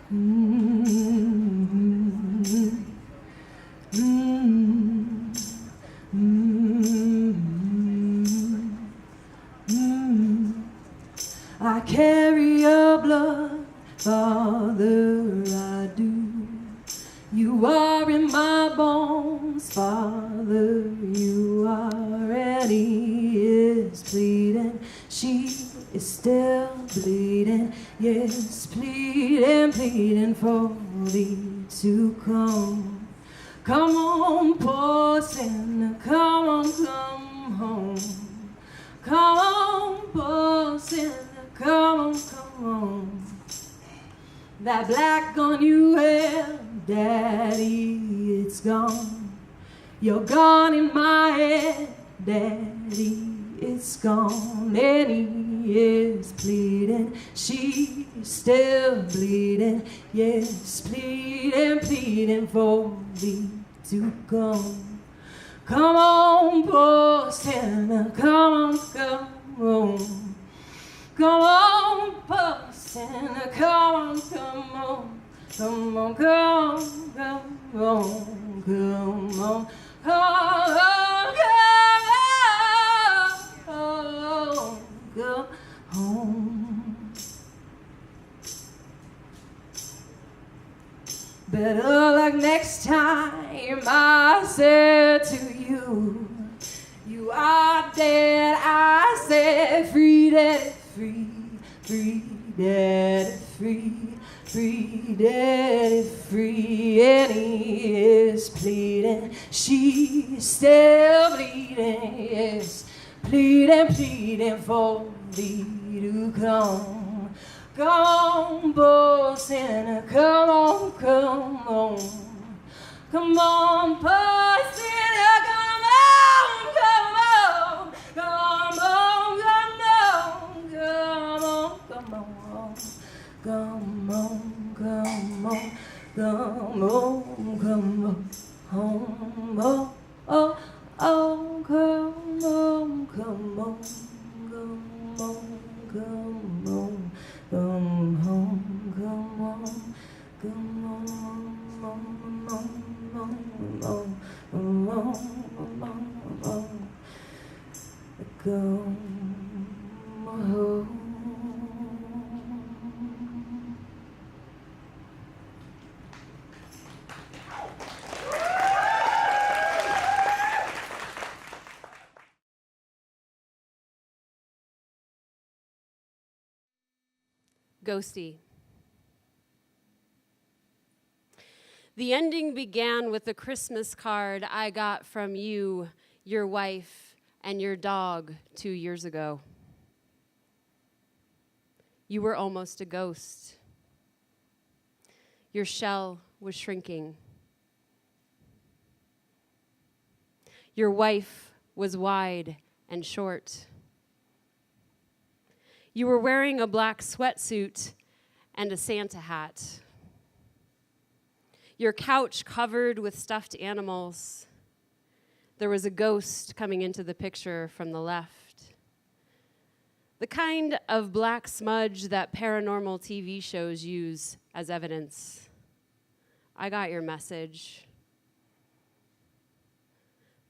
I carry your blood, Father, I do. You are in my bones, Father, you are, and he is bleeding. She is still bleeding, yes, pleading, pleading for thee to come. Come on, poor sinner, come on, come home. Come on, poor sinner, come on. That black gun you held, Daddy, it's gone. You're gone in my head, Daddy, it's gone. And he is bleeding, she's still bleeding, yes, pleading, pleading for thee to come. Come on, poor sinner, come on. Come on, poor sinner, come on. Come on, go home. Better luck next time, I said to you. You are dead, I said, free, daddy, free, free, daddy, free, free, daddy, free. And he is bleeding, she's still bleeding, yes, pleading, pleading for thee to come. Come on, poor sinner, come on. Come on, poor sinner, come on. Ghosty. The ending began with a Christmas card I got from you, your wife, and your dog 2 years ago. You were almost a ghost. Your shell was shrinking. Your wife was wide and short. You were wearing a black sweatsuit and a Santa hat. Your couch covered with stuffed animals. There was a ghost coming into the picture from the left. The kind of black smudge that paranormal TV shows use as evidence. I got your message.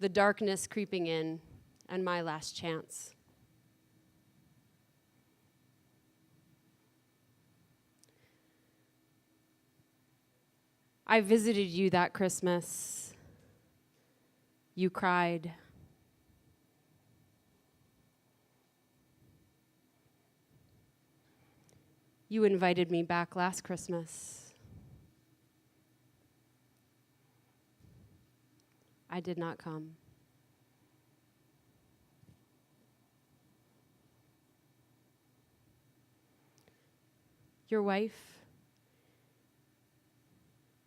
The darkness creeping in, and my last chance. I visited you that Christmas. You cried. You invited me back last Christmas. I did not come. Your wife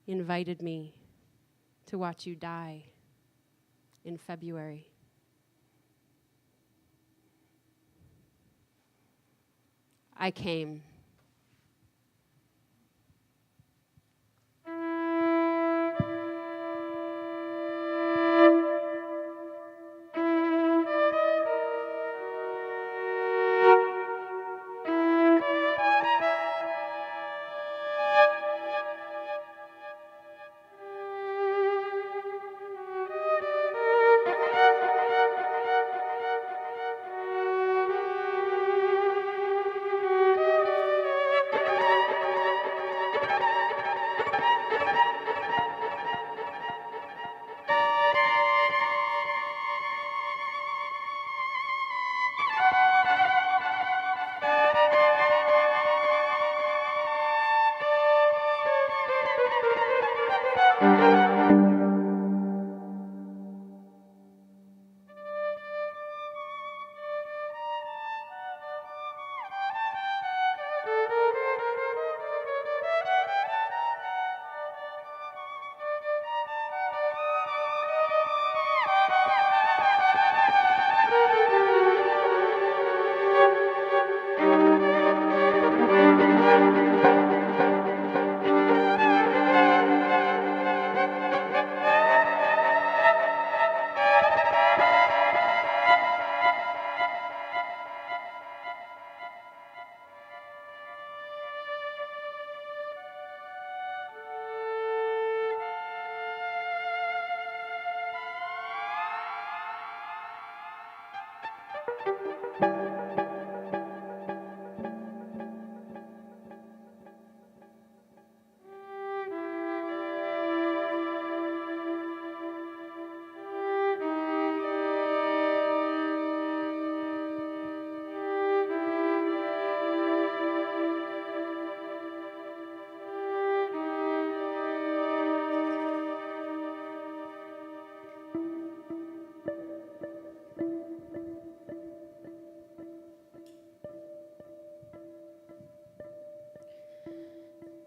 invited me to watch you die in February. I came.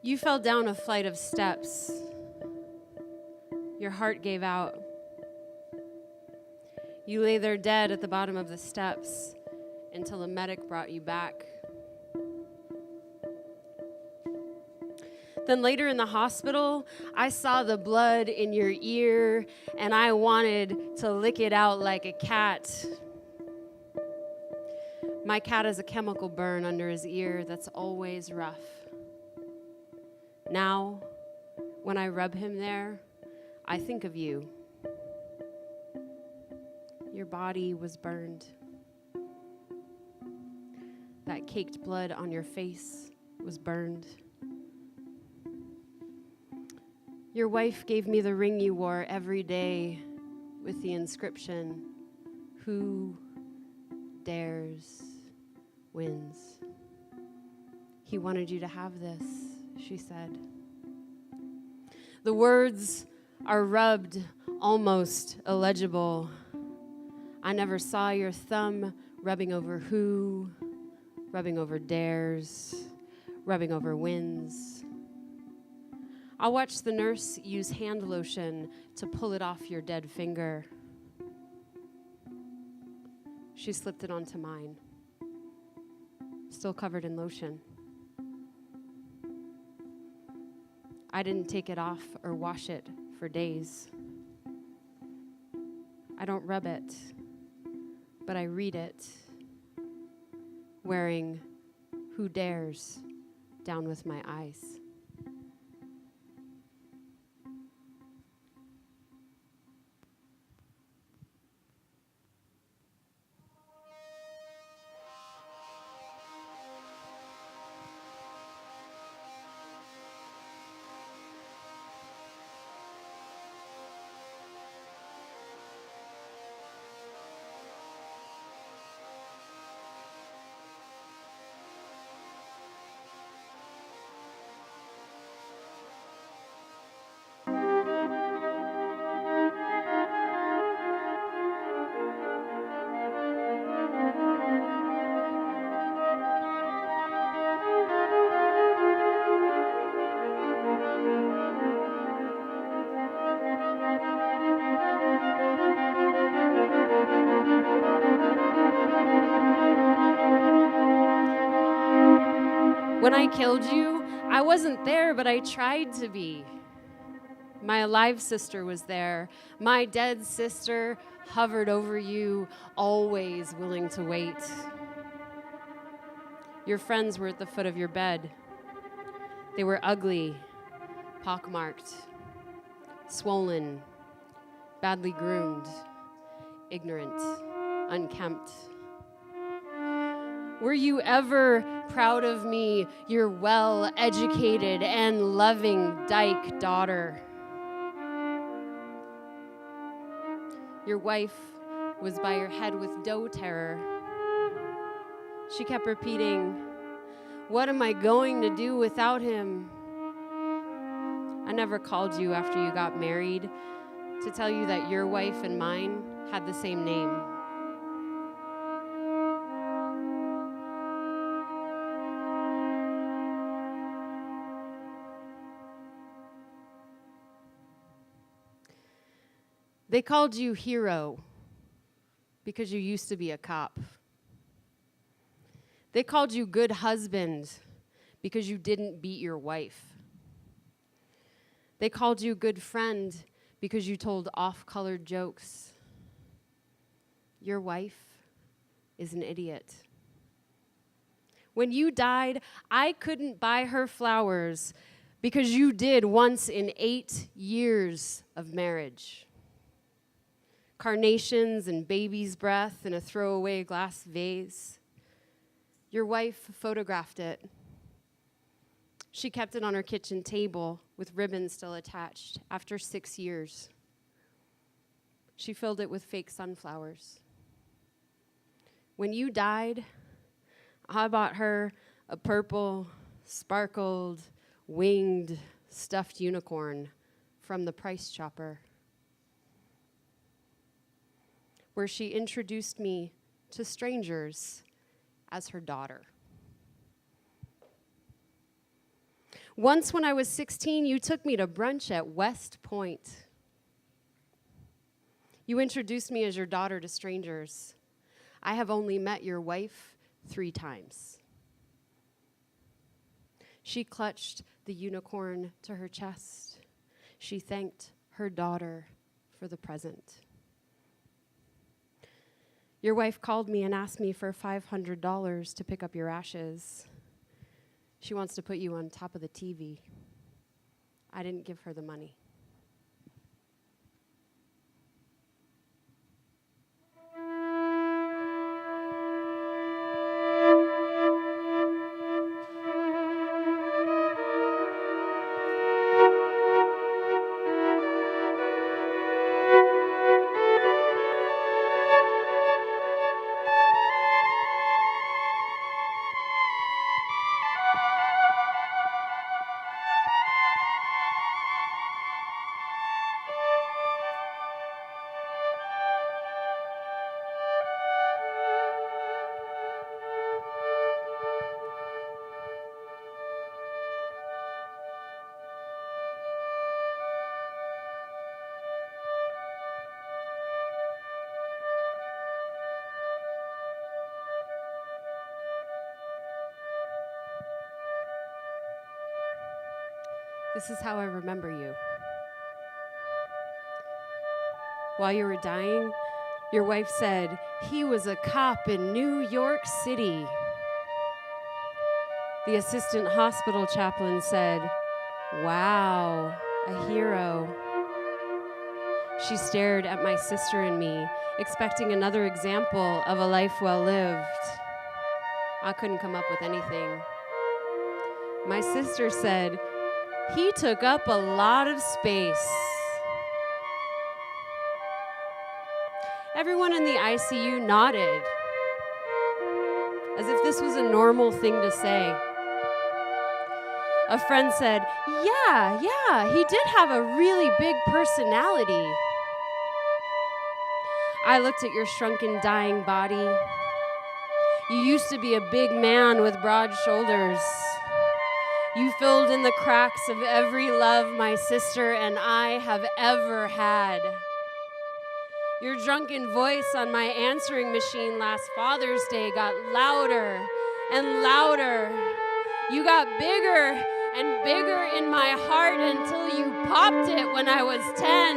You fell down a flight of steps. Your heart gave out. You lay there dead at the bottom of the steps until a medic brought you back. Then later in the hospital, I saw the blood in your ear, and I wanted to lick it out like a cat. My cat has a chemical burn under his ear that's always rough. Now, when I rub him there, I think of you. Your body was burned. That caked blood on your face was burned. Your wife gave me the ring you wore every day with the inscription, "Who dares wins." He wanted you to have this, she said. The words are rubbed almost illegible. I never saw your thumb rubbing over who, rubbing over dares, rubbing over wins. I watched the nurse use hand lotion to pull it off your dead finger. She slipped it onto mine, still covered in lotion. I didn't take it off or wash it for days. I don't rub it, but I read it, wearing "Who dares" down with my eyes. When I killed you, I wasn't there, but I tried to be. My alive sister was there. My dead sister hovered over you, always willing to wait. Your friends were at the foot of your bed. They were ugly, pockmarked, swollen, badly groomed, ignorant, unkempt. Were you ever proud of me, your well-educated and loving dyke daughter? Your wife was by your head with dough terror. She kept repeating, "What am I going to do without him?" I never called you after you got married to tell you that your wife and mine had the same name. They called you hero because you used to be a cop. They called you good husband because you didn't beat your wife. They called you good friend because you told off-colored jokes. Your wife is an idiot. When you died, I couldn't buy her flowers because you did once in 8 years of marriage. Carnations and baby's breath in a throwaway glass vase. Your wife photographed it. She kept it on her kitchen table with ribbons still attached after 6 years. She filled it with fake sunflowers. When you died, I bought her a purple, sparkled, winged, stuffed unicorn from the Price Chopper, where she introduced me to strangers as her daughter. Once when I was 16, you took me to brunch at West Point. You introduced me as your daughter to strangers. I have only met your wife 3 times. She clutched the unicorn to her chest. She thanked her daughter for the present. Your wife called me and asked me for $500 to pick up your ashes. She wants to put you on top of the TV. I didn't give her the money. This is how I remember you. While you were dying, your wife said, "He was a cop in New York City." The assistant hospital chaplain said, "Wow, a hero." She stared at my sister and me, expecting another example of a life well lived. I couldn't come up with anything. My sister said, "He took up a lot of space." Everyone in the ICU nodded, as if this was a normal thing to say. A friend said, yeah, he did have a really big personality." I looked at your shrunken, dying body. You used to be a big man with broad shoulders. You filled in the cracks of every love my sister and I have ever had. Your drunken voice on my answering machine last Father's Day got louder and louder. You got bigger and bigger in my heart until you popped it when I was 10.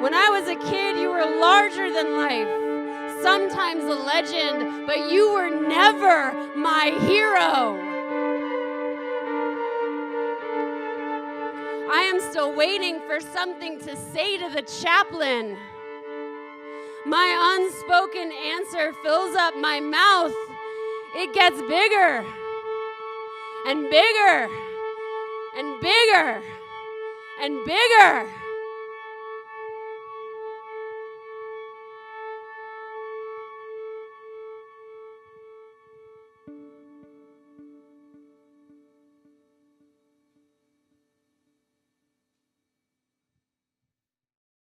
When I was a kid, you were larger than life, sometimes a legend, but you were never my hero. I am still waiting for something to say to the chaplain. My unspoken answer fills up my mouth. It gets bigger and bigger and bigger and bigger.